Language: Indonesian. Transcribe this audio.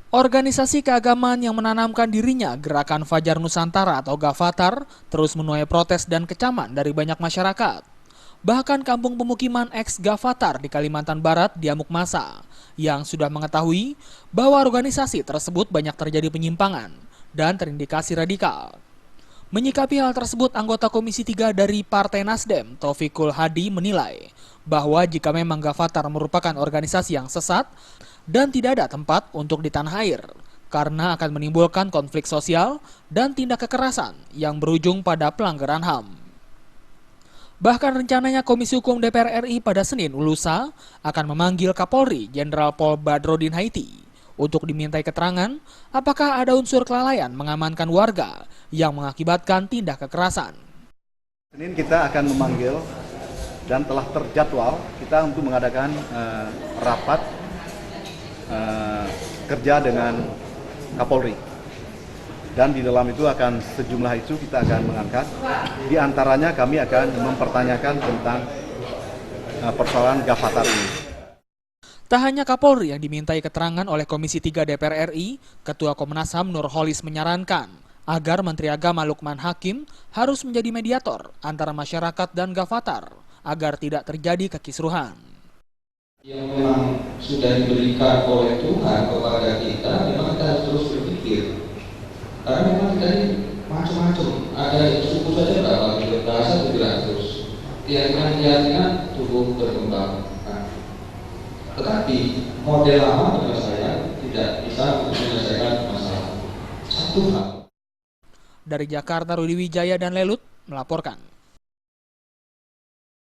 Organisasi keagamaan yang menanamkan dirinya Gerakan Fajar Nusantara atau Gavatar terus menuai protes dan kecaman dari banyak masyarakat. Bahkan kampung pemukiman ex-Gavatar di Kalimantan Barat diamuk massa yang sudah mengetahui bahwa organisasi tersebut banyak terjadi penyimpangan dan terindikasi radikal. Menyikapi hal tersebut, anggota Komisi 3 dari Partai Nasdem, Taufikul Hadi, menilai bahwa jika memang Gavatar merupakan organisasi yang sesat dan tidak ada tempat untuk di tanah air, karena akan menimbulkan konflik sosial dan tindak kekerasan yang berujung pada pelanggaran HAM. Bahkan rencananya Komisi Hukum DPR RI pada Senin lusa akan memanggil Kapolri Jenderal Pol Badrodin Haiti untuk dimintai keterangan apakah ada unsur kelalaian mengamankan warga yang mengakibatkan tindak kekerasan. Senin kita akan memanggil dan telah terjadwal kita untuk mengadakan rapat kerja dengan Kapolri. Dan di dalam itu akan sejumlah isu kita akan mengangkat. Di antaranya kami akan mempertanyakan tentang persoalan Gavatar ini. Tak hanya Kapolri yang dimintai keterangan oleh Komisi 3 DPR RI, Ketua Komnas HAM Nurholis menyarankan agar Menteri Agama Lukman Hakim harus menjadi mediator antara masyarakat dan Gavatar agar tidak terjadi kekisruhan. Yang memang sudah diberikan oleh Tuhan kepada kita, memang kita harus terus berpikir. Karena memang kita ini macam-macam, ada suku saja berapa, bahasa juga terus. Keyakinan tubuh berkembang. Tetapi model lama menurut saya tidak bisa menyelesaikan masalah. Satu hal. Dari Jakarta, Rudi Wijaya dan Lelut melaporkan.